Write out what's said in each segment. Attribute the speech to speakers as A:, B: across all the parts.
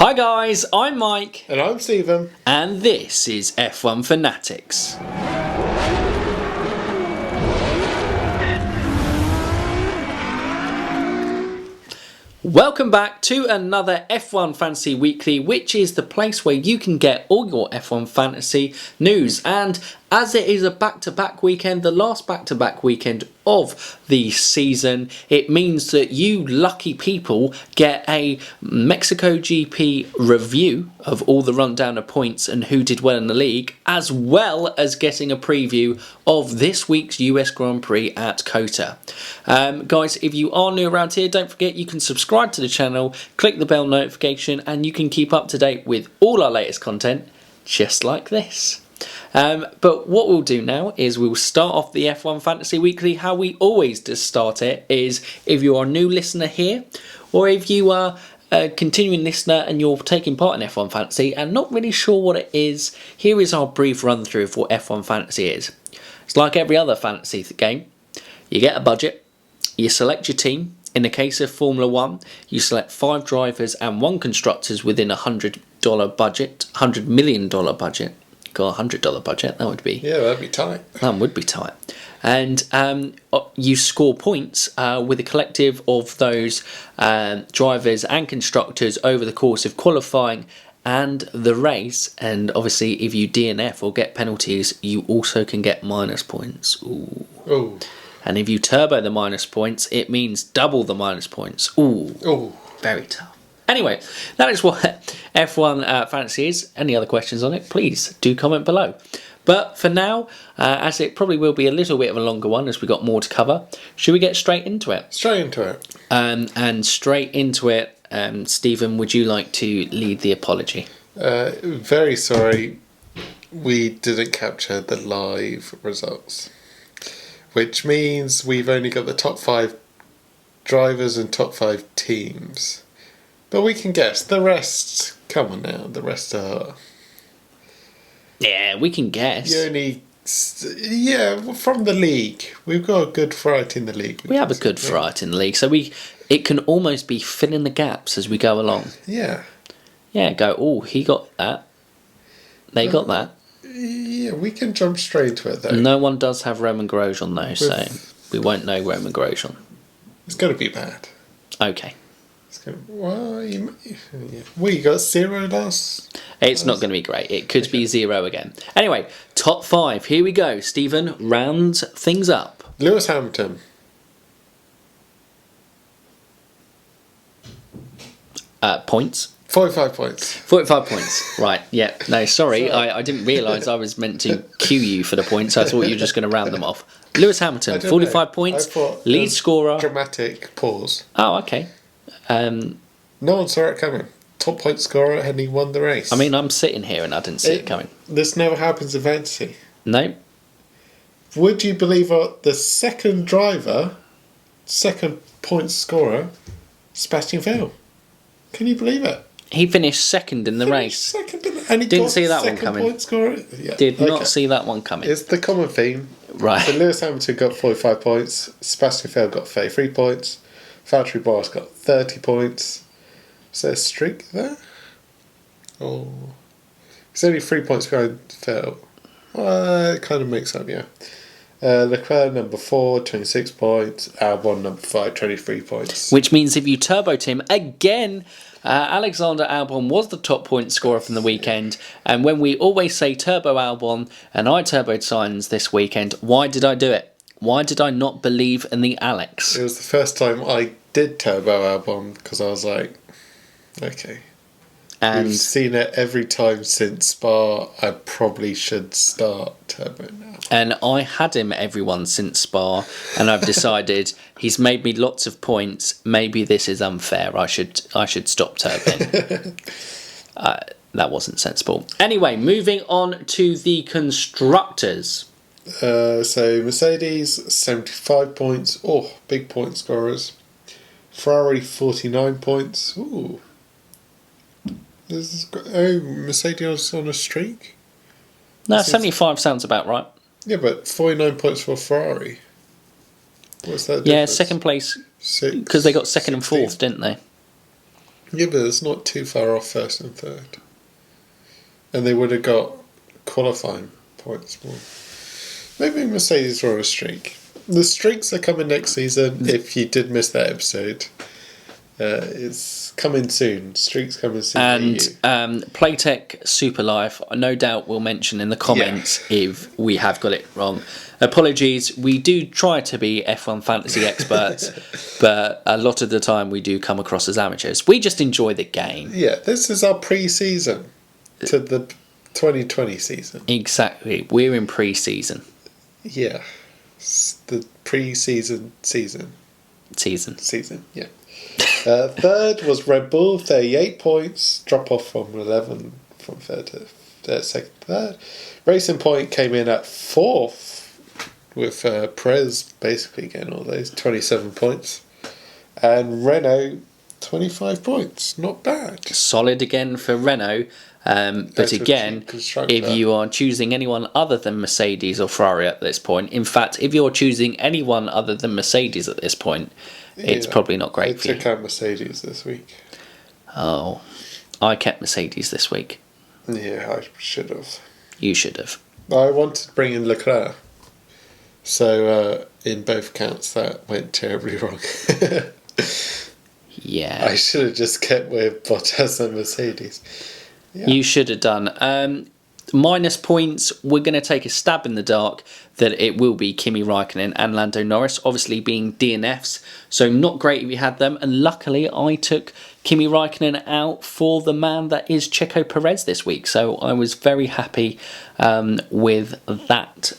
A: Hi guys, I'm Mike.
B: And I'm Stephen.
A: And this is F1 Fanatics. Welcome back to another F1 Fantasy Weekly, which is the place where you can get all your F1 Fantasy news. And as it is a back-to-back weekend, the last back-to-back weekend of the season, it means that you lucky people get a Mexico GP review of all the rundown of points and who did well in the league, as well as getting a preview of this week's US Grand Prix at COTA. Guys, if you are new around here, don't forget you can subscribe to the channel, click the bell notification, and you can keep up to date with all our latest content, just like this. But what we'll do now is we'll start off the F1 Fantasy Weekly. How we always just start it is if you are a new listener here, or if you are a continuing listener and you're taking part in F1 Fantasy and not really sure what it is, here is our brief run through of what F1 Fantasy is. It's like every other fantasy game. You get a budget, you select your team. In the case of Formula 1, you select 5 drivers and 1 constructors within a $100 budget, $100 million budget. Got a $100 budget, that would be...
B: Yeah, that'd be tight.
A: That would be tight. And you score points with a collective of those drivers and constructors over the course of qualifying and the race. And obviously, if you DNF or get penalties, you also can get minus points. Ooh.
B: Ooh.
A: And if you turbo the minus points, it means double the minus points. Ooh.
B: Ooh.
A: Very tough. Anyway, that is what F1 Fantasy is. Any other questions on it, please do comment below. But for now, as it probably will be a little bit of a longer one as we got more to cover, should we get straight into it?
B: Straight into it.
A: And straight into it, Stephen, would you like to lead the apology?
B: Very sorry, we didn't capture the live results. Which means we've only got the top 5 drivers and top 5 teams. But we can guess. The rest, come on now, the rest are...
A: Yeah, we can guess.
B: From the league. We've got a good variety in the league.
A: We have a good variety in the league. So it can almost be filling the gaps as we go along.
B: Yeah.
A: Yeah, go, oh, he got that. They got that.
B: Yeah, we can jump straight into it though.
A: No one does have Roman Grosjean though, so we won't know Roman Grosjean.
B: It's going to be bad.
A: Okay.
B: You got 0 last?
A: It's not going to be great. It could be 0 again. Anyway, top 5. Here we go. Stephen, round things up.
B: Lewis Hamilton.
A: Points.
B: 45 points.
A: 45 points. Right, yeah. No, sorry. I didn't realise I was meant to cue you for the points. I thought you were just going to round them off. Lewis Hamilton, 45 points. Lead scorer.
B: Dramatic pause.
A: Oh, okay.
B: No one saw it coming. Top point scorer and he won the race.
A: I mean, I'm sitting here and I didn't see it coming.
B: This never happens in fantasy.
A: No.
B: Would you believe the second driver, second point scorer, Sebastian Vettel? Can you believe it?
A: He finished second in the race.
B: Second and he
A: didn't see that one coming.
B: Point scorer? Yeah.
A: Did not see that one coming.
B: It's the common theme.
A: Right.
B: So Lewis Hamilton got 45 points. Sebastian Vettel got 33 points. Valtteri Bottas got 30 points. Is there a streak there? Oh, he's only 3 points behind Vettel. It kind of makes up, yeah. Leclerc number 4, 26 points. Albon number 5, 23 points.
A: Which means if you turboed him again, Alexander Albon was the top point scorer from the weekend. And when we always say turbo Albon, and I turboed Sainz this weekend, why did I do it? Why did I not believe in the Alex?
B: It was the first time I did turbo Albon because I was like, okay. And we've seen it every time since Spa. I probably should start turbo now.
A: And I had him everyone since Spa, and I've decided he's made me lots of points. Maybe this is unfair. I should stop turboing. That wasn't sensible. Anyway, moving on to the constructors.
B: So Mercedes 75 points. Oh, big point scorers. Ferrari 49 points. Ooh. Mercedes on a streak?
A: No, 75 sounds about right.
B: Yeah, but 49 points for Ferrari. What's that difference?
A: Yeah, second place. Because they got second and fourth, didn't they?
B: Yeah, but it's not too far off first and third. And they would have got qualifying points more. Maybe Mercedes are on a streak. The streaks are coming next season. If you did miss that episode, it's coming soon. Streaks coming soon.
A: And Playtech Super Life, no doubt we'll mention in the comments if we have got it wrong. Apologies, we do try to be F1 fantasy experts, but a lot of the time we do come across as amateurs. We just enjoy the game.
B: Yeah, this is our pre-season to the 2020 season.
A: Exactly, we're in pre-season.
B: Yeah, it's the pre-season season, yeah. Third was Red Bull, 38 points, drop off from 11 from third to second, third. Racing Point came in at fourth, with Perez basically getting all those, 27 points. And Renault, 25 points. Not bad.
A: Solid again for Renault. But again, if you are choosing anyone other than Mercedes or Ferrari at this point, in fact, if you're choosing anyone other than Mercedes at this point, it's probably not great for you.
B: I took out Mercedes this week.
A: Oh, I kept Mercedes this week.
B: Yeah, I should have.
A: You should have.
B: I wanted to bring in Leclerc. So, in both counts, that went terribly wrong.
A: Yeah.
B: I should have just kept with Bottas and Mercedes. Yeah.
A: You should have done. Minus points, we're going to take a stab in the dark that it will be Kimi Raikkonen and Lando Norris, obviously being DNFs, so not great if you had them. And luckily, I took Kimi Raikkonen out for the man that is Checo Perez this week, so I was very happy with that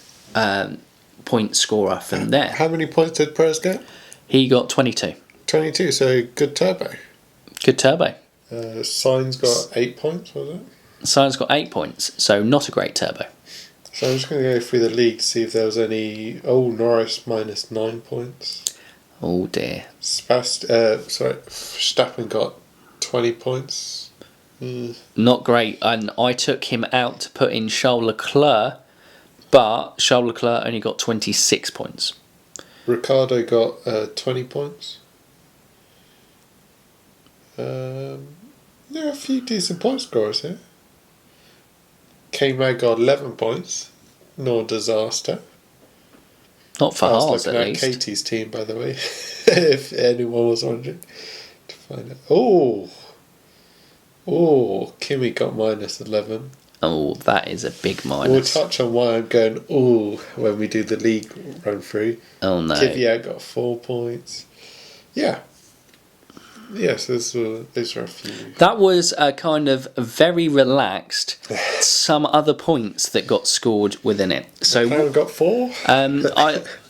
A: point scorer from there.
B: How many points did Perez get?
A: He got 22.
B: 22, so good turbo.
A: Good turbo.
B: Sainz got 8 points, was it?
A: Sainz got 8 points, so not a great turbo.
B: So I'm just going to go through the league to see if there was any... Oh, Norris minus 9 points.
A: Oh dear.
B: Verstappen got 20 points.
A: Not great, and I took him out to put in Charles Leclerc, but Charles Leclerc only got 26 points.
B: Ricciardo got 20 points. There are a few decent point scorers here. K-Mag got 11 points. No disaster.
A: Not for Haas, at least.
B: Katie's team, by the way, if anyone was wondering. To find out. Oh, Kimi got minus 11.
A: Oh, that is a big minus.
B: We'll touch on why I'm going when we do the league run through.
A: Oh no.
B: Kvyat got 4 points. Yeah. Yes, those were a few.
A: That was a kind of very relaxed. Some other points that got scored within it. So
B: McLaren got 4.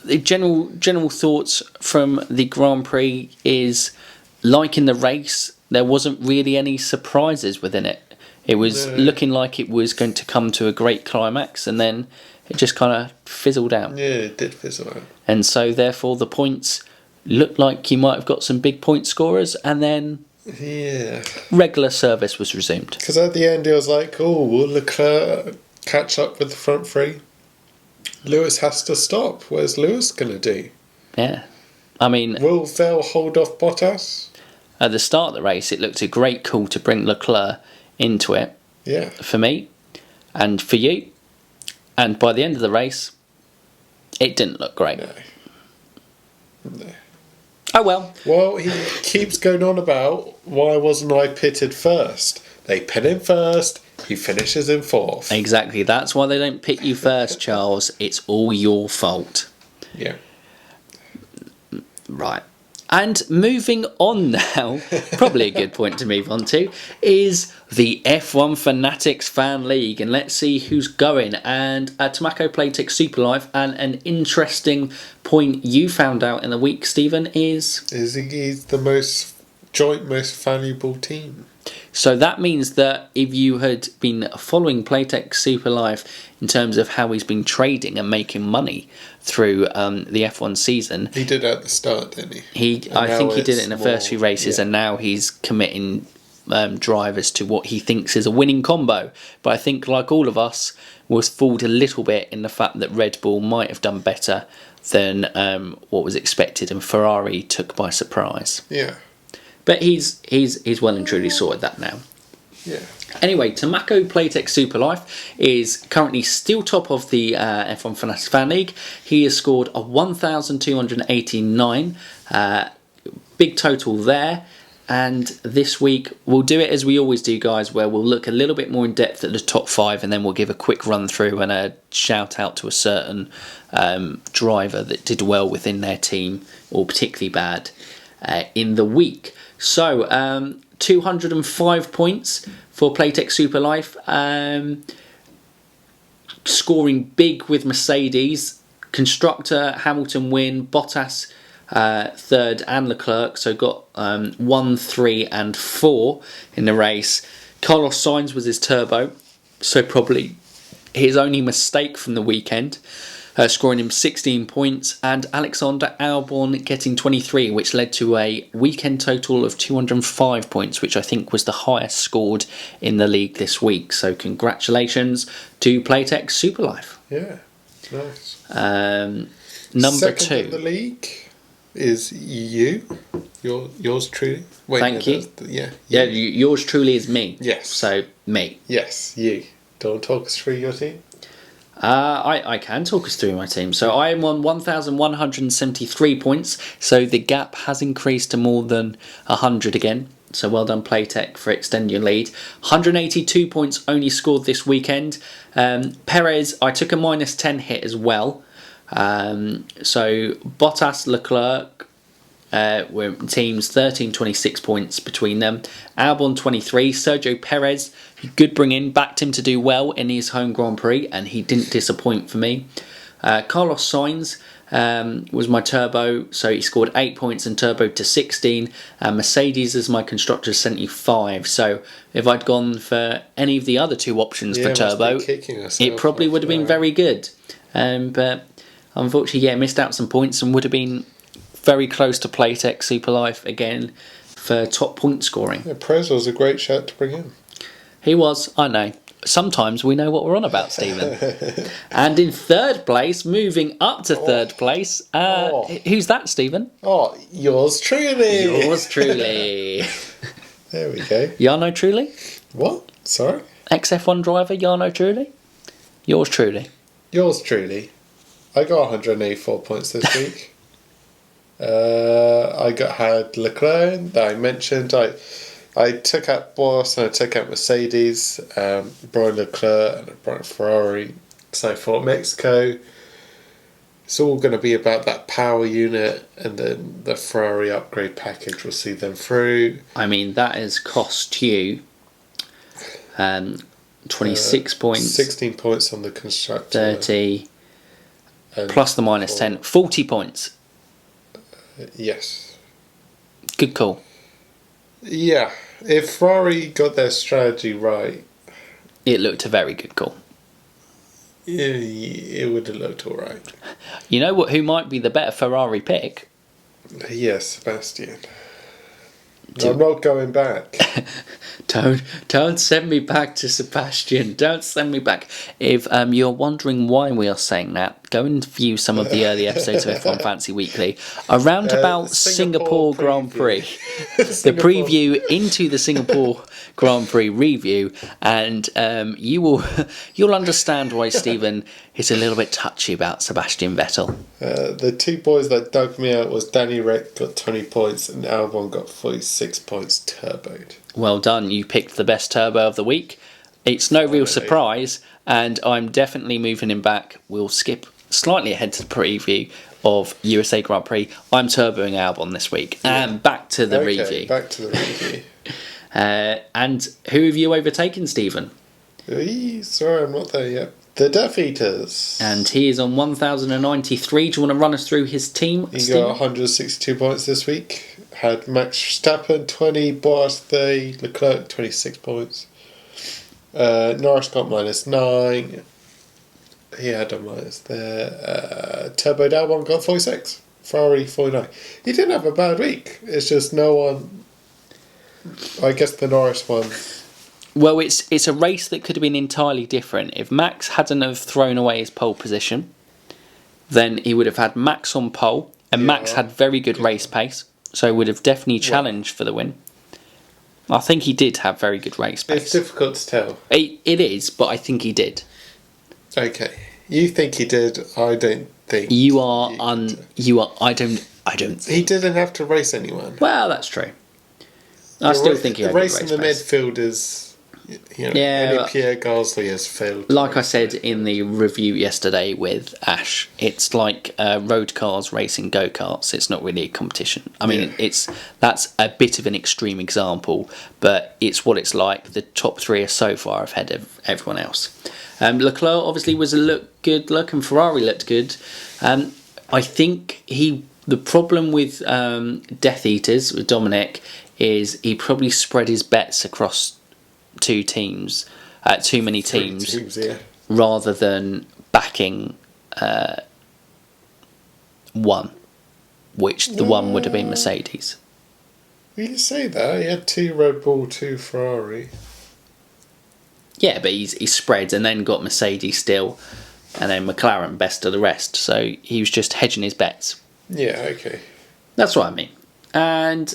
A: The general thoughts from the Grand Prix is, like in the race, there wasn't really any surprises within it. It was looking like it was going to come to a great climax, and then it just kind of fizzled out.
B: Yeah, it did fizzle out.
A: And so, therefore, the points looked like you might have got some big point scorers, and then regular service was resumed.
B: Because at the end, it was like, will Leclerc catch up with the front three? Lewis has to stop. Where's Lewis going to do?
A: Yeah. I mean,
B: will Vettel hold off Bottas?
A: At the start of the race, it looked a great call to bring Leclerc into it.
B: Yeah.
A: For me and for you. And by the end of the race, it didn't look great.
B: No.
A: Oh well.
B: Well, he keeps going on about, why wasn't I pitted first? They pit him first, he finishes in 4th.
A: Exactly. That's why they don't pit you first, Charles. It's all your fault.
B: Yeah.
A: Right. And moving on now, probably a good point to move on to, is the F1 Fanatics Fan League. And let's see who's going. And Tomako Playtech Super Life, and an interesting point you found out in the week, Stephen, is
B: he's the most valuable team.
A: So that means that if you had been following Playtech Super Life in terms of how he's been trading and making money through the F1 season...
B: He did at the start, didn't he?
A: I think he did it in the first few races, and now he's committing drivers to what he thinks is a winning combo. But I think, like all of us, was fooled a little bit in the fact that Red Bull might have done better than what was expected, and Ferrari took by surprise.
B: Yeah.
A: But he's well and truly sorted that now.
B: Yeah.
A: Anyway, Tomako Playtech Superlife is currently still top of the F1 Fanatics Fan League. He has scored a 1,289. Big total there. And this week, we'll do it as we always do, guys, where we'll look a little bit more in depth at the top 5 and then we'll give a quick run through and a shout out to a certain driver that did well within their team or particularly bad in the week. So, 205 points for Playtech Superlife. Scoring big with Mercedes. Constructor, Hamilton win. Bottas third and Leclerc. So got 1, 3 and 4 in the race. Carlos Sainz was his turbo. So probably his only mistake from the weekend. Scoring him 16 points, and Alexander Albon getting 23, which led to a weekend total of 205 points, which I think was the highest scored in the league this week. So congratulations to Playtech Superlife.
B: Yeah, nice.
A: Number
B: Second
A: 2
B: in the league is you. Yours truly. Wait,
A: Thank you.
B: Yeah.
A: Yours truly is me.
B: Yes.
A: So me.
B: Yes, you. Don't talk us through your team.
A: I can talk us through my team. So I am on 1,173 points. So the gap has increased to more than 100 again. So well done, Playtech, for extending your lead. 182 points only scored this weekend. Perez, I took a minus 10 hit as well. So Bottas, Leclerc were teams 13, 26 points between them. Albon 23, Sergio Perez, good bring in, backed him to do well in his home Grand Prix, and he didn't disappoint for me. Carlos Sainz was my turbo, so he scored 8 points and turbo to 16. Mercedes is my constructor, 75. So if I'd gone for any of the other 2 options for turbo, it probably would have been very good. But unfortunately, missed out some points and would have been very close to Playtech Superlife again for top point scoring.
B: Yeah, Perez was a great shout to bring in.
A: He was, I know. Sometimes we know what we're on about, Stephen. And in third place, moving up to third place, who's that, Stephen?
B: Oh, yours truly.
A: Yours truly.
B: There we go.
A: Jarno Truly?
B: What? Sorry?
A: Ex-F1 driver, Jarno Truly? Yours truly.
B: Yours truly. I got 184 points this week. I had Leclerc that I mentioned. I took out Boss and I took out Mercedes, Brian Leclerc and Brian Ferrari. So I thought Mexico, it's all going to be about that power unit, and then the Ferrari upgrade package will see them through.
A: I mean, that has cost you 26 points.
B: 16 points on the constructor.
A: 30 plus the minus 10. 40 points.
B: Yes.
A: Good call.
B: Yeah. If Ferrari got their strategy right,
A: it looked a very good call.
B: Yeah, it would have looked alright.
A: You know what? Who might be the better Ferrari pick?
B: Yes, Sebastian. I'm not going back.
A: Don't send me back to Sebastian. Don't send me back. If you're wondering why we are saying that, go and view some of the early episodes of F1 Fantasy Weekly around about Singapore Grand Prix. The preview into the Singapore Grand Prix review, and you'll understand why Stephen is a little bit touchy about Sebastian Vettel.
B: The 2 boys that dug me out was Danny Rick got 20 points and Albon got 46 points turboed.
A: Well done, you picked the best turbo of the week. It's no real surprise, and I'm definitely moving him back. We'll skip slightly ahead to the preview of USA Grand Prix. I'm turboing Albon this week. And back to the review.
B: Back to the review.
A: And who have you overtaken, Stephen?
B: Sorry, I'm not there yet. The Death Eaters.
A: And he is on 1,093. Do you want to run us through his team,
B: He
A: Stephen?
B: got 162 points this week. Had Max Verstappen 20, Bottas 30, Leclerc 26 points. Norris got minus 9. He had a minus there. Turbo Albon got 46. Ferrari 49. He didn't have a bad week. It's just no one. I guess the Norris one.
A: Well, it's a race that could have been entirely different. If Max hadn't have thrown away his pole position, then he would have had Max on pole, and Max had very good race pace. so would have definitely challenged for the win. I think he did have very good race pace.
B: It's difficult to tell.
A: It is, but I think he did.
B: Okay, you think he did? I don't think
A: You are I don't.
B: He didn't have to race anyone.
A: Well, that's true. I still think he had
B: the
A: good
B: race in the
A: pace.
B: midfield is. Only Pierre Gasly has failed.
A: Like I said in the review yesterday with Ash, it's like road cars racing go-karts. It's not really a competition. I mean, that's a bit of an extreme example, but it's what it's like. The top three are so far ahead of everyone else. Leclerc obviously was a good look, and Ferrari looked good. I think the problem with Death Eaters, with Dominic, is he probably spread his bets across too many teams, rather than backing one, which the one would have been Mercedes.
B: You say that he had 2 Red Bull, 2 Ferrari.
A: Yeah, but he spread and then got Mercedes still, and then McLaren best of the rest. So he was just hedging his bets.
B: Yeah, okay.
A: That's what I mean. And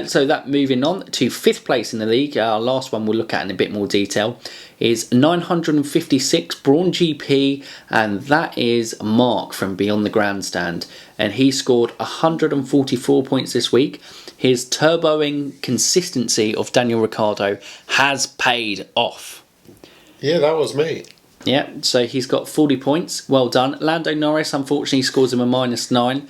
A: so that moving on to 5th place in the league, our last one we'll look at in a bit more detail, is 956 Brawn GP, and that is Mark from Beyond the Grandstand. And he scored 144 points this week. His turboing consistency of Daniel Ricciardo has paid off.
B: Yeah, that was me.
A: Yeah, so he's got 40 points. Well done. Lando Norris, unfortunately, scores him a -9.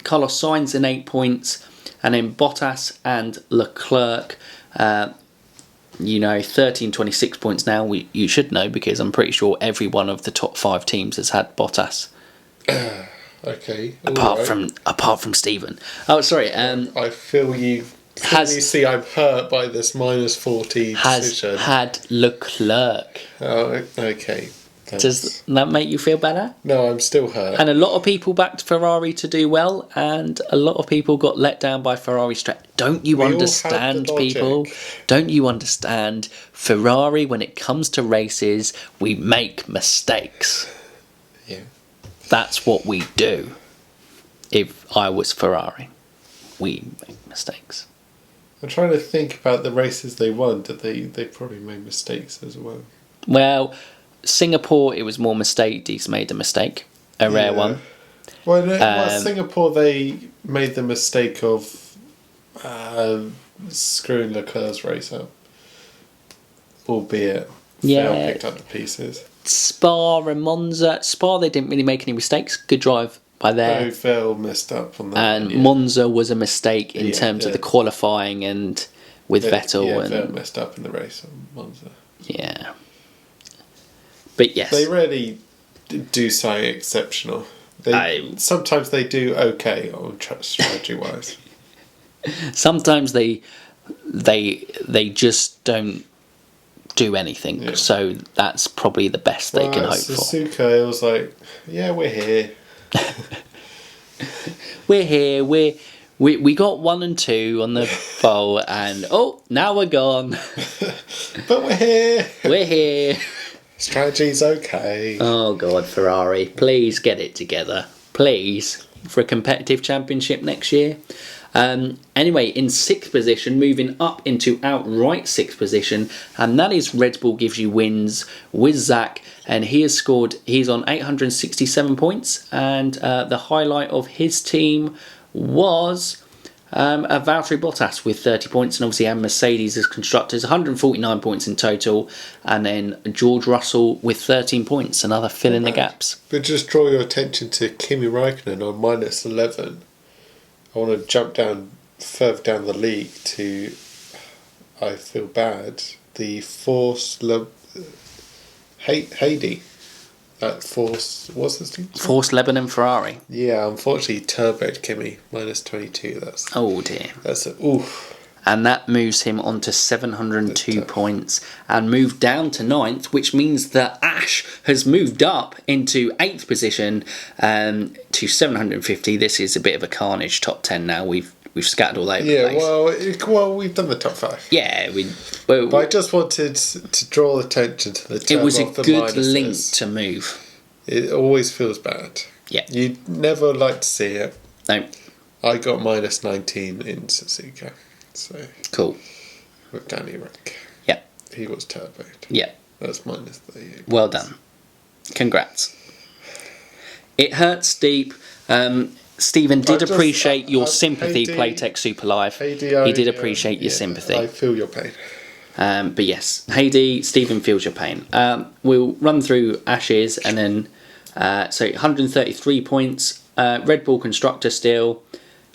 A: Carlos Sainz in 8 points. And then Bottas and Leclerc, 13, 26 points now. You should know, because I'm pretty sure every one of the top 5 teams has had Bottas.
B: Okay.
A: Apart from Stephen. Oh, sorry.
B: I feel you see I'm hurt by this -40 decision.
A: Has had Leclerc.
B: Oh, okay. Thanks.
A: Does that make you feel better?
B: No, I'm still hurt.
A: And a lot of people backed Ferrari to do well, and a lot of people got let down by Ferrari. Don't you understand, people? Don't you understand? Ferrari, when it comes to races, we make mistakes.
B: Yeah.
A: That's what we do. If I was Ferrari, we make mistakes.
B: I'm trying to think about the races they won. Did they probably made mistakes as well?
A: Well, Singapore, it was more Mercedes made a mistake, a rare one.
B: Well, Singapore, they made the mistake of screwing Leclerc's race up, albeit Vettel picked up the pieces.
A: Spa and Monza. Spa, they didn't really make any mistakes. Good drive by there.
B: No, Vettel messed up on that.
A: And Monza was a mistake in terms of the qualifying and with Vettel.
B: Yeah,
A: and
B: Vettel messed up in the race on Monza.
A: Yeah. But yes.
B: They really do something exceptional. Sometimes they do okay on strategy-wise.
A: Sometimes they just don't do anything. Yeah. So that's probably the best they can hope for.
B: Suzuka was like, yeah, we're here.
A: We're here. We got 1 and 2 on the pole, and now we're gone.
B: But we're here.
A: We're here.
B: Strategy's okay.
A: Oh God, Ferrari, please get it together, please, for a competitive championship next year. Anyway, in 6th position, moving up into outright 6th position, and that is Red Bull Gives You Wins with Zach, and he's on 867 points, and the highlight of his team was Valtteri Bottas with 30 points, and obviously and Mercedes as constructors, 149 points in total, and then George Russell with 13 points, another fill in the gaps.
B: But just draw your attention to Kimi Räikkönen on -11. I want to jump further down the league to, I feel bad, the Haiti. That what's his name?
A: Force Lebanon Ferrari.
B: Yeah, unfortunately, turboed Kimi, -22.
A: Oh dear.
B: That's oof.
A: And that moves him on to 702 points and moved down to 9th, which means that Ash has moved up into 8th position to 750. This is a bit of a carnage top 10 now. We've scattered all over the place.
B: Well, we've done the top 5.
A: Yeah,
B: but I just wanted to draw attention to the term.
A: It was a
B: of the
A: good
B: minuses.
A: link to move.
B: It always feels bad.
A: Yeah.
B: You never like to see it.
A: No.
B: I got minus 19 in Suzuka. So
A: Cool.
B: with Danny Rick.
A: Yeah.
B: He was turboed.
A: Yeah.
B: That's minus 38.
A: Well done. Congrats. It hurts deep. Stephen did appreciate your sympathy, Playtech Super Live. He did appreciate your sympathy.
B: I feel your pain.
A: But yes, Heidi, Stephen feels your pain. We'll run through Ashes and then, so 133 points. Red Bull Constructor still.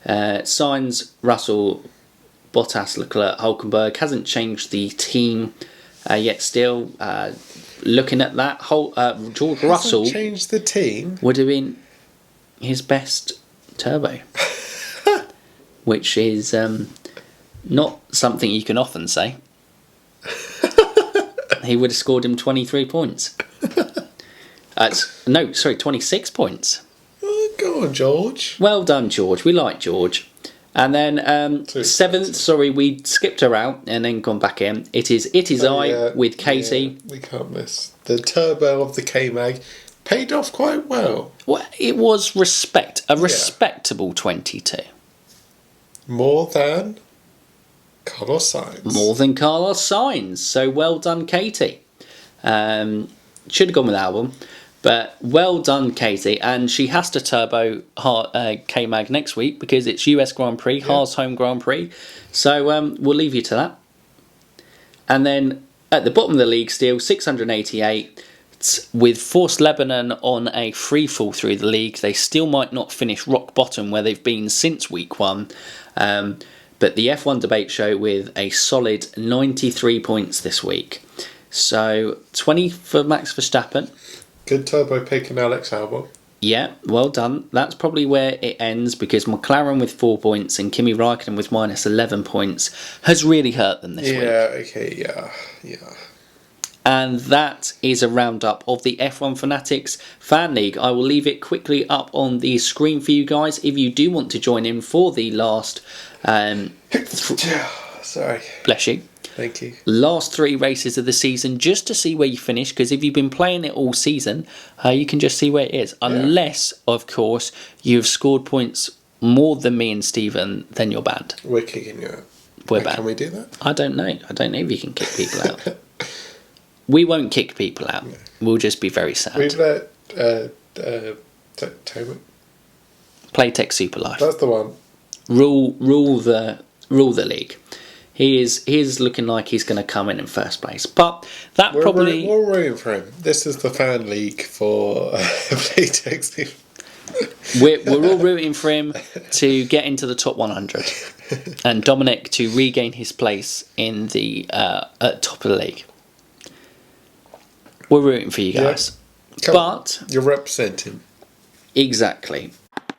A: Sainz, Russell, Bottas, Leclerc, Hulkenberg. Hasn't changed the team yet still. Looking at that, George Russell
B: changed the team.
A: would have been his best turbo. Which is not something you can often say. He would have scored him 23 points. 26 points.
B: Oh, go on, George.
A: Well done, George. We like George. And then 7th, sorry, we skipped her out and then gone back in. It is with Katie.
B: Yeah, we can't miss. The turbo of the K-Mag paid off quite well.
A: Well, it was respectable 22.
B: More than Carlos Sainz.
A: More than Carlos Sainz. So well done, Katie. Should have gone with Albon. But well done, Katie. And she has to turbo K-Mag next week because it's US Grand Prix, Haas home Grand Prix. So we'll leave you to that. And then at the bottom of the league still, 688. With Force Lebanon on a free fall through the league. They still might not finish rock bottom where they've been since week 1. But the F1 debate show with a solid 93 points this week. So 20 for Max Verstappen.
B: Good turbo pick in Alex Albon.
A: Yeah, well done. That's probably where it ends because McLaren with 4 points and Kimi Raikkonen with minus 11 points has really hurt them this week.
B: Yeah, okay, yeah.
A: And that is a roundup of the F1 Fanatics Fan League. I will leave it quickly up on the screen for you guys if you do want to join in for the last...
B: Sorry.
A: Bless you.
B: Thank you.
A: Last 3 races of the season just to see where you finish because if you've been playing it all season, you can just see where it is. Unless, of course, you've scored points more than me and Stephen, then you're bad.
B: We're kicking you out.
A: We're bad.
B: Can we do that?
A: I don't know. I don't know if you can kick people out. We won't kick people out. No. We'll just be very sad.
B: We've let
A: Playtech Super Live.
B: That's the one.
A: Rule the league. He is looking like he's going to come in first place, but we're
B: rooting for him. This is the fan league for Playtech.
A: We're all rooting for him to get into the top 100, and Dominic to regain his place in the top of the league. We're rooting for you guys, but
B: you're representing
A: exactly.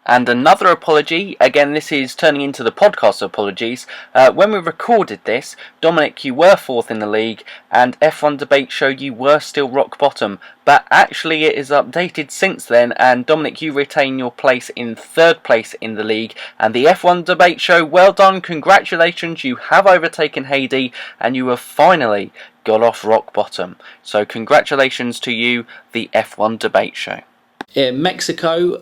A: And another apology, again this is turning into the podcast apologies, when we recorded this, Dominic, you were 4th in the league, and F1 Debate Show you were still rock bottom, but actually it is updated since then, and Dominic, you retain your place in 3rd place in the league, and the F1 Debate Show, well done, congratulations, you have overtaken Heidi, and you have finally got off rock bottom. So congratulations to you, the F1 Debate Show. In Mexico,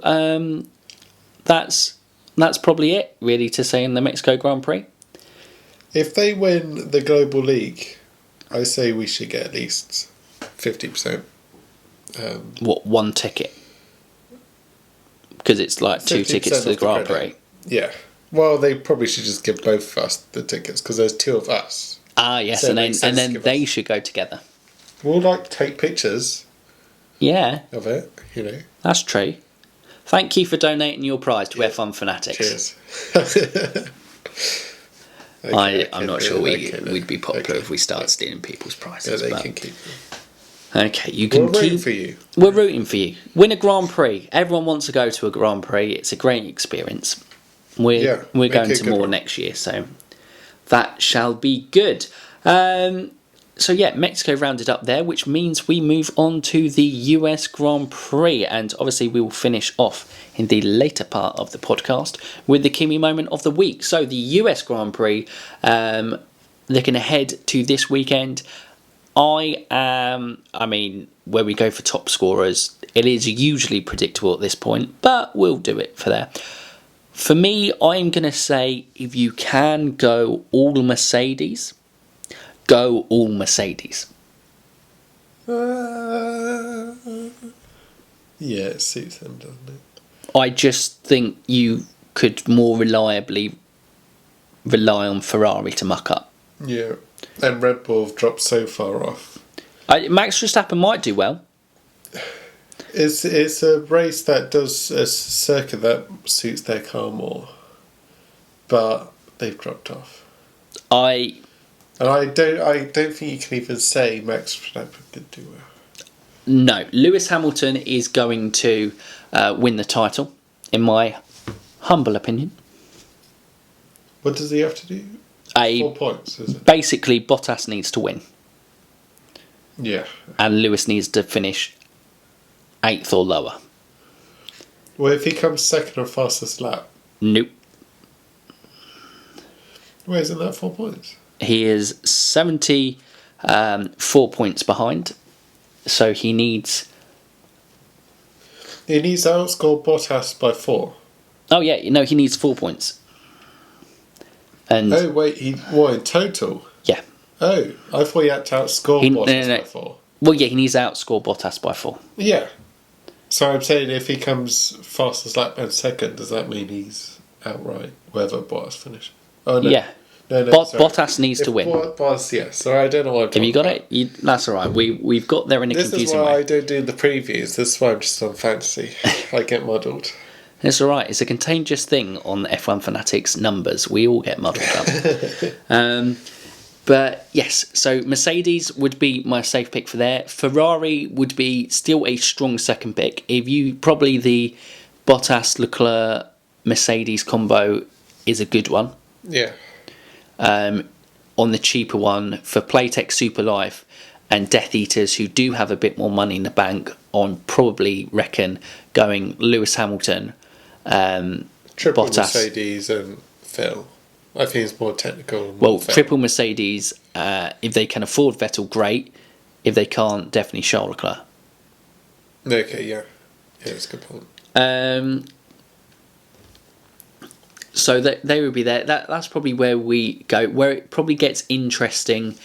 A: that's probably it, really, to say in the Mexico Grand Prix.
B: If they win the Global League, I say we should get at least 50%.
A: What, 1 ticket? Because it's like 2 tickets to the Grand Prix.
B: Yeah. Well, they probably should just give both of us the tickets because there's 2 of us.
A: Ah, yes, so and then they should go together.
B: We'll take pictures.
A: Yeah.
B: Of it, you know.
A: That's true. Thank you for donating your prize to F1 Fanatics.
B: Cheers.
A: I'm not sure we'd be popular if we start stealing people's prizes.
B: Yeah, they can keep them.
A: Okay, you can
B: We're rooting for you.
A: We're rooting for you. Win a Grand Prix. Everyone wants to go to a Grand Prix. It's a great experience. We're going to more next year, so that shall be good. So yeah, Mexico rounded up there, which means we move on to the US Grand Prix, and obviously we will finish off in the later part of the podcast with the Kimi moment of the week. So the US Grand Prix, looking ahead to this weekend, where we go for top scorers, it is usually predictable at this point, but we'll do it for there. For me, I'm going to say if you can go all Mercedes, go all Mercedes.
B: Yeah, it suits them, doesn't it?
A: I just think you could more reliably rely on Ferrari to muck up.
B: Yeah, and Red Bull have dropped so far off.
A: Max Verstappen might do well.
B: It's a race that does a circuit that suits their car more, but they've dropped off.
A: I
B: don't think you can even say Max Verstappen could do well.
A: No, Lewis Hamilton is going to win the title, in my humble opinion.
B: What does he have to do? 4 points, is it?
A: Basically, Bottas needs to win.
B: Yeah.
A: And Lewis needs to finish 8th or lower.
B: Well, if he comes second on fastest lap...
A: Nope.
B: Wait, isn't that 4 points?
A: He is 74 points behind. So he needs...
B: He needs to outscore Bottas by 4.
A: Oh, yeah. He needs 4 points. And
B: oh, wait. What, in total?
A: Yeah.
B: Oh, I thought he had to outscore Bottas by 4.
A: Well, yeah, he needs to outscore Bottas by 4.
B: Yeah. So I'm saying if he comes fastest lap and second, does that mean he's outright wherever Bottas finishes? Oh, no.
A: Yeah.
B: No,
A: Bottas needs to win.
B: Bottas, yes. Sorry, I don't know what I'm talking
A: Have you got
B: about.
A: it? That's all right. We've got there in a confusing way.
B: This is why I don't do the previews. This is why I'm just on fantasy. I get muddled.
A: It's all right. It's a contagious thing on F1 Fanatics numbers. We all get muddled up. But yes, so Mercedes would be my safe pick for there. Ferrari would be still a strong second pick. Probably the Bottas Leclerc Mercedes combo is a good one.
B: Yeah.
A: On the cheaper one for Playtech Super Life and Death Eaters who do have a bit more money in the bank, on probably reckon going Lewis Hamilton,
B: Triple
A: Bottas.
B: Mercedes and Phil. I think it's more technical.
A: Well, triple Mercedes, if they can afford Vettel, great. If they can't, definitely Charles Leclerc.
B: Okay, yeah. Yeah, that's a good point.
A: So they would be there. That's probably where we go. Where it probably gets interesting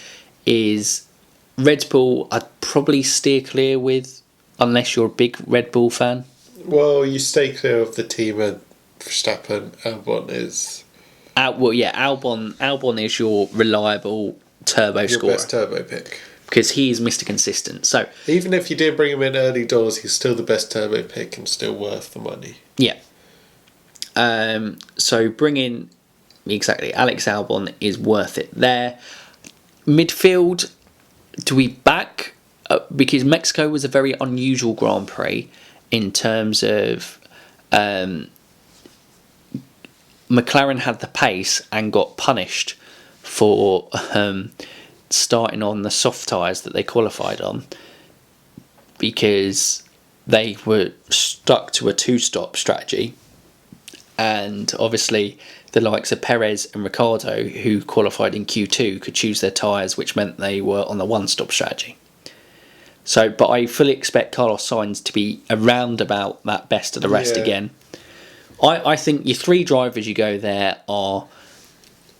A: is Red Bull. I'd probably steer clear with, unless you're a big Red Bull fan.
B: Well, you stay clear of the team, and Verstappen. Albon is...
A: Albon is your reliable turbo scorer.
B: Your best turbo pick.
A: Because he is Mr. Consistent. So
B: even if you did bring him in early doors, he's still the best turbo pick and still worth the money.
A: Yeah. So bring in... Exactly. Alex Albon is worth it there. Midfield, do we back... because Mexico was a very unusual Grand Prix in terms of... McLaren had the pace and got punished for starting on the soft tyres that they qualified on because they were stuck to a two-stop strategy, and obviously the likes of Perez and Ricciardo, who qualified in Q2, could choose their tyres, which meant they were on the one-stop strategy. So, but I fully expect Carlos Sainz to be around about that best of the rest again. I think your three drivers you go there are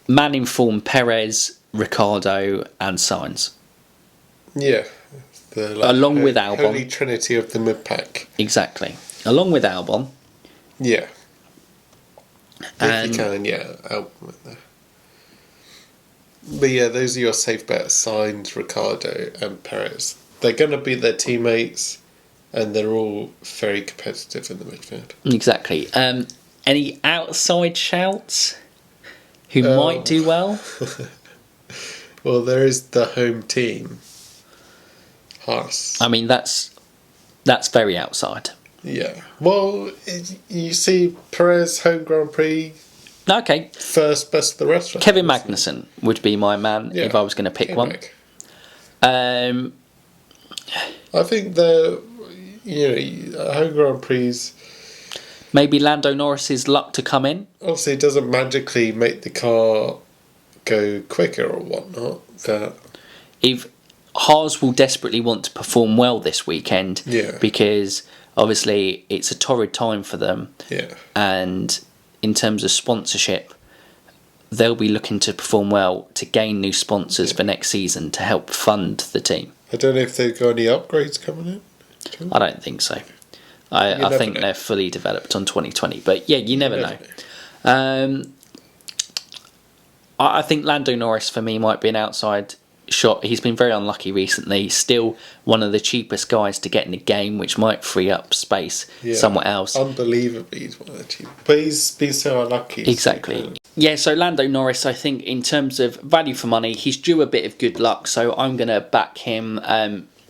A: man-informed Perez, Ricciardo and Sainz.
B: Yeah.
A: Along with Albon.
B: Holy trinity of the mid-pack.
A: Exactly. Along with Albon.
B: Yeah.
A: And
B: if you can, yeah. Albon in there. But yeah, those are your safe bets. Sainz, Ricciardo and Perez. They're going to be their teammates. And they're all very competitive in the midfield.
A: Exactly. Any outside shouts who might do well?
B: Well, there is the home team, Haas.
A: I mean, that's very outside.
B: Yeah. Well, you see Perez home Grand Prix.
A: Okay.
B: First, best of the rest.
A: Kevin Magnussen would be my man if I was going to pick one.
B: I think the home Grand Prix.
A: Maybe Lando Norris's luck to come in.
B: Obviously, it doesn't magically make the car go quicker or whatnot. But
A: if Haas will desperately want to perform well this weekend, because obviously it's a torrid time for them.
B: Yeah.
A: And in terms of sponsorship, they'll be looking to perform well to gain new sponsors for next season to help fund the team.
B: I don't know if they've got any upgrades coming in.
A: I don't think so. I think they're fully developed on 2020, but yeah, you never know. I think Lando Norris for me might be an outside shot. He's been very unlucky recently. Still one of the cheapest guys to get in the game, which might free up space somewhere else.
B: Unbelievably, he's one of the cheapest. But he's been so unlucky.
A: Exactly. Yeah, so Lando Norris, I think in terms of value for money, he's due a bit of good luck. So I'm going to back him.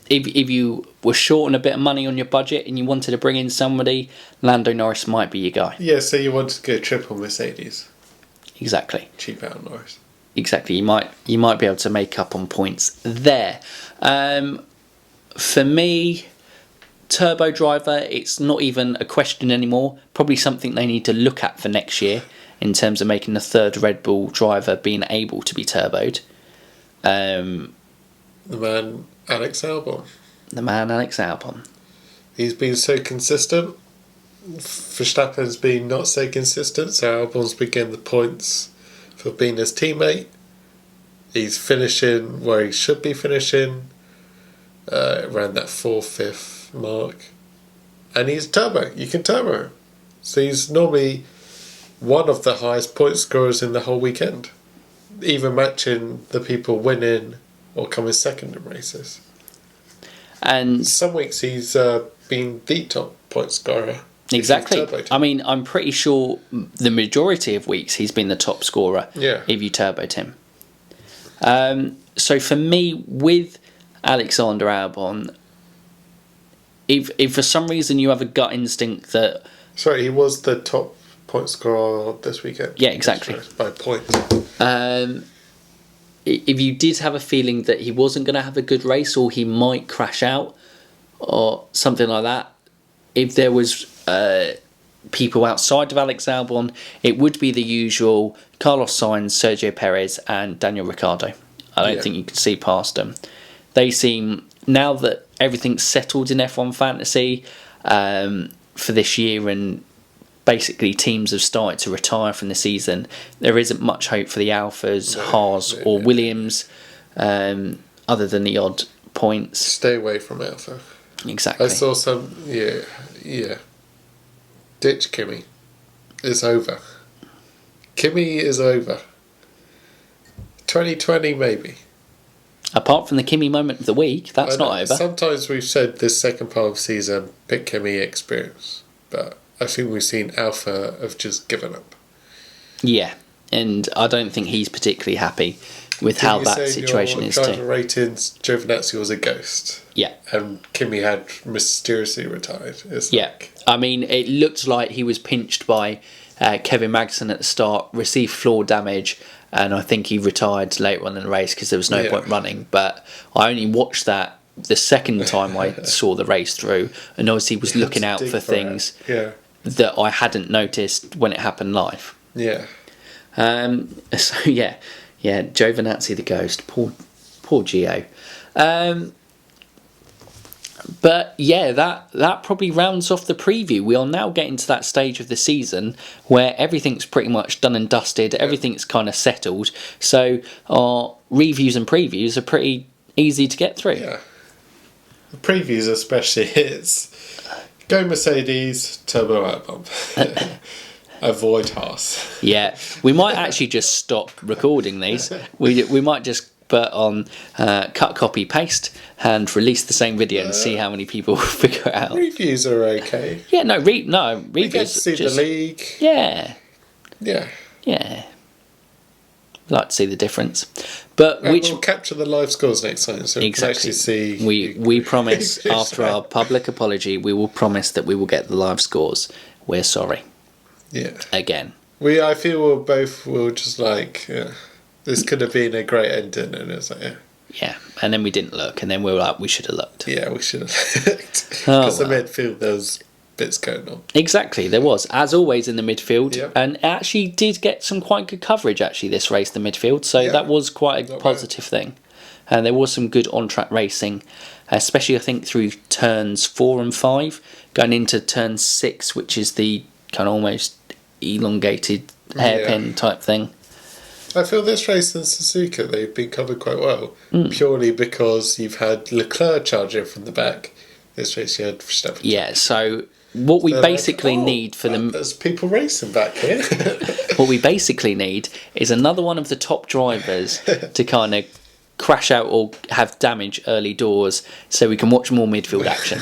A: If you were short on a bit of money on your budget and you wanted to bring in somebody, Lando Norris might be your guy.
B: Yeah, so you wanted to go triple Mercedes.
A: Exactly.
B: Cheap out Norris.
A: Exactly. You might be able to make up on points there. For me, turbo driver, it's not even a question anymore. Probably something they need to look at for next year in terms of making the third Red Bull driver being able to be turboed.
B: The man Alex
A: Albon.
B: He's been so consistent. Verstappen's been not so consistent, so Albon's been getting the points for being his teammate. He's finishing where he should be finishing, around that 4th, 5th mark. And he's turbo. You can turbo him. So he's normally one of the highest point scorers in the whole weekend, even matching the people winning or coming second in races.
A: And
B: some weeks he's been the top point scorer.
A: Exactly. I mean, I'm pretty sure the majority of weeks he's been the top scorer if you turboed him. So for me, with Alexander Albon, if for some reason you have a gut instinct that...
B: Sorry, he was the top point scorer this weekend.
A: Yeah, exactly.
B: By points.
A: If you did have a feeling that he wasn't going to have a good race or he might crash out or something like that, if there was people outside of Alex Albon, it would be the usual Carlos Sainz, Sergio Perez and Daniel Ricciardo. I don't think you can see past them. They seem, now that everything's settled in F1 Fantasy for this year and basically teams have started to retire from the season, there isn't much hope for the Alphas, Haas or Williams, other than the odd points.
B: Stay away from Alpha.
A: Exactly.
B: I saw some, ditch Kimi. It's over. Kimi is over. 2020 maybe.
A: Apart from the Kimi moment of the week, that's not over.
B: Sometimes we've said this second part of the season, pick Kimi experience. But I think we've seen Alpha have just given up.
A: Yeah, and I don't think he's particularly happy with how that situation is too.
B: Driver ratings, Giovinazzi was a ghost.
A: Yeah.
B: And Kimi had mysteriously retired.
A: I mean, it looked like he was pinched by Kevin Magnussen at the start, received floor damage, and I think he retired later on in the race because there was no point running. But I only watched that the second time I saw the race through, and obviously was looking out for things that I hadn't noticed when it happened live.
B: Yeah.
A: So Giovinazzi the ghost, poor Gio. But yeah, that probably rounds off the preview. We are now getting to that stage of the season where everything's pretty much done and dusted. Everything's kind of settled. So our reviews and previews are pretty easy to get through.
B: Yeah. The previews especially, it's go Mercedes, turbo Albon. Avoid Haas.
A: Yeah, we might actually just stop recording these. We might just put on cut, copy, paste and release the same video and see how many people figure it out.
B: Reviews are okay.
A: Yeah, reviews.
B: We get to see the league.
A: Yeah.
B: Yeah.
A: Yeah. Like to see the difference. But
B: we'll capture the live scores next time so we can actually see.
A: We promise after our public apology, we will promise that we will get the live scores. We're sorry.
B: Yeah.
A: Again.
B: I feel we'll just this could have been a great ending, and it's like
A: yeah, and then we didn't look, and then we were like, we should have looked.
B: Yeah, we should have looked because the midfield there was bits going on.
A: Exactly, there was, as always in the midfield,
B: Yep.
A: and it actually did get some quite good coverage actually this race, the midfield. So that was quite a positive thing, and there was some good on-track racing, especially I think through turns 4 and 5, going into turn 6, which is the kind of almost elongated hairpin type thing.
B: I feel this race in Suzuka, they've been covered quite well. Purely because you've had Leclerc charging from the back. This race you had Verstappen.
A: Yeah, so what we basically need for them...
B: There's people racing back here.
A: What we basically need is another one of the top drivers to kind of crash out or have damage early doors so we can watch more midfield action.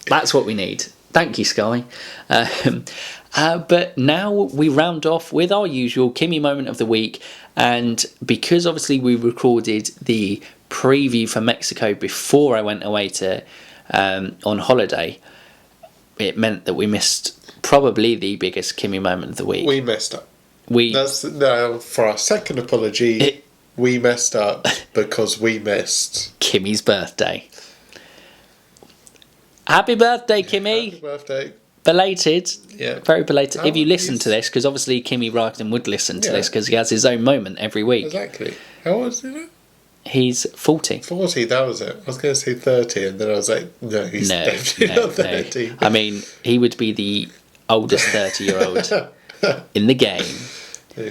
A: That's what we need. Thank you, Sky. But now we round off with our usual Kimi moment of the week, and because obviously we recorded the preview for Mexico before I went away to on holiday, it meant that we missed probably the biggest Kimi moment of the week.
B: We messed up. For our second apology, we messed up because we missed
A: Kimi's birthday. Happy birthday, Kimi!
B: Happy birthday.
A: Belated.
B: Yeah.
A: Very belated. If you listen to this, because obviously Kimi Räikkönen would listen to this because he has his own moment every week.
B: Exactly. How old is he now?
A: He's 40.
B: 40, that was it. I was going to say 30, and then I was like, no, he's definitely not 30.
A: I mean, he would be the oldest 30-year-old in the game.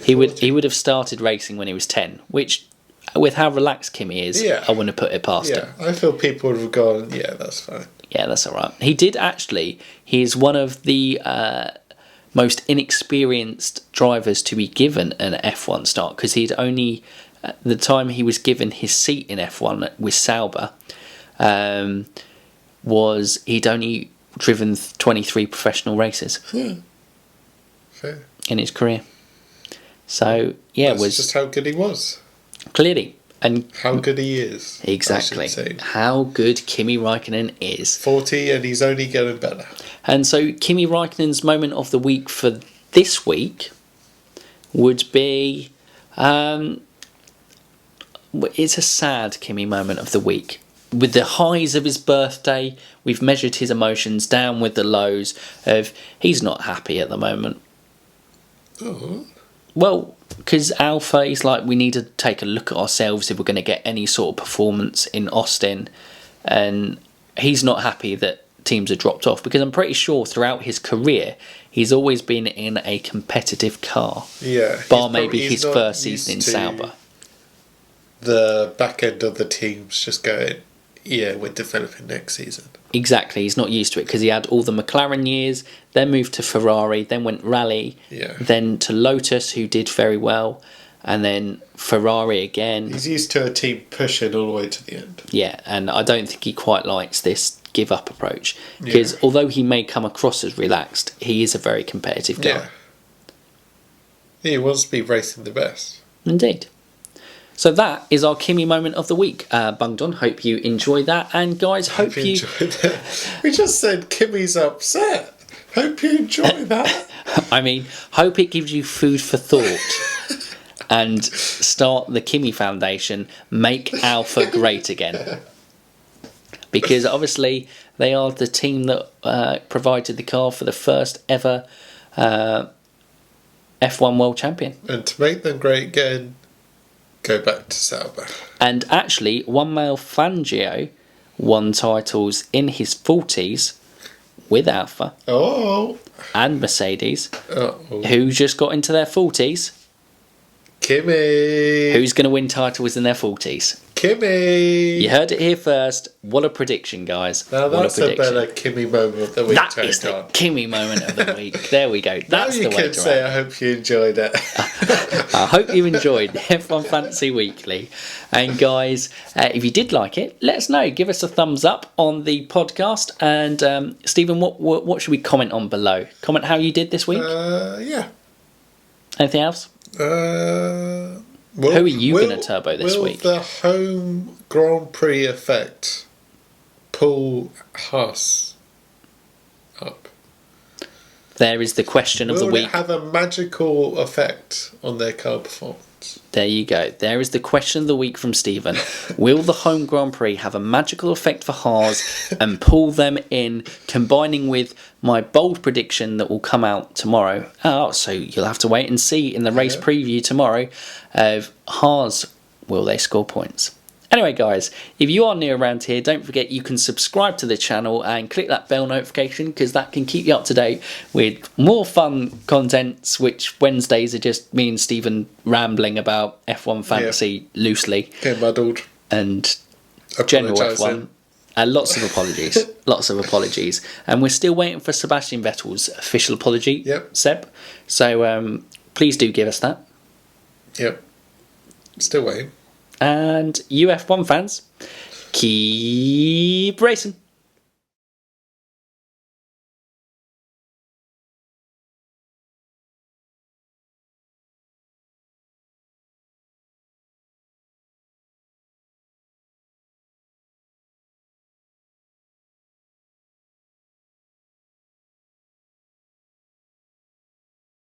A: He would have started racing when he was 10, which, with how relaxed Kimi is, I wouldn't have put it past him.
B: I feel people would have gone, yeah, that's fine.
A: Yeah, that's all right. He did actually. He's one of the most inexperienced drivers to be given an F1 start, because he'd only, at the time he was given his seat in F1 with Sauber, he'd only driven 23 professional races
B: Fair.
A: in his career. So
B: That's just how good he was.
A: Clearly. And
B: how good he is.
A: Exactly. How good Kimi Räikkönen is.
B: 40 and he's only getting better.
A: And so Kimi Räikkönen's moment of the week for this week would be... it's a sad Kimi moment of the week. With the highs of his birthday, we've measured his emotions down with the lows of he's not happy at the moment.
B: Oh.
A: Well, because Alpha is like, we need to take a look at ourselves if we're going to get any sort of performance in Austin. And he's not happy that teams have dropped off, because I'm pretty sure throughout his career, he's always been in a competitive car.
B: Yeah.
A: Bar maybe his first season in Sauber.
B: The back end of the team's just going, yeah, we're developing next season.
A: Exactly, he's not used to it because he had all the McLaren years, then moved to Ferrari, then went rally, then to Lotus, who did very well, and then Ferrari again.
B: He's used to a team pushing all the way to the end. Yeah,
A: and I don't think he quite likes this give-up approach, because although he may come across as relaxed, he is a very competitive guy.
B: Yeah, he wants to be racing the best.
A: Indeed. So that is our Kimi moment of the week. Bungdon, hope you enjoy that. And guys, hope you
B: enjoyed that. We just said Kimi's upset. Hope you enjoy that.
A: I mean, hope it gives you food for thought. And start the Kimi Foundation, make Alpha great again. Because obviously they are the team that provided the car for the first ever F1 World Champion.
B: And to make them great again, go back to Sauber.
A: And actually, one male Fangio won titles in his 40s with Alpha and Mercedes, who just got into their 40s.
B: Kimi!
A: Who's going to win titles in their 40s?
B: Kimi!
A: You heard it here first. What a prediction, guys.
B: Now that's a better Kimi moment of the week.
A: That is the Kimi moment of the week. There we go. That's the way to
B: you can say, I hope you enjoyed it.
A: I hope you enjoyed F1 Fantasy Weekly. And guys, if you did like it, let us know. Give us a thumbs up on the podcast. And Stephen, what should we comment on below? Comment how you did this week?
B: Yeah.
A: Anything else? Who are you going to turbo this week?
B: Will the home Grand Prix effect pull Haas up?
A: There is the question of the week.
B: Will it have a magical effect on their car performance?
A: There you go. There is the question of the week from Stephen. Will the home Grand Prix have a magical effect for Haas and pull them in, combining with my bold prediction that will come out tomorrow? So you'll have to wait and see in the race preview tomorrow of Haas. Will they score points? Anyway, guys, if you are new around here, don't forget you can subscribe to the channel and click that bell notification, because that can keep you up to date with more fun contents, which Wednesdays are just me and Stephen rambling about F1 Fantasy loosely.
B: Get muddled.
A: And general F1. Lots of apologies. Lots of apologies. And we're still waiting for Sebastian Vettel's official apology, Seb. So please do give us that.
B: Yep. Still waiting.
A: And you F1 fans, keep racing.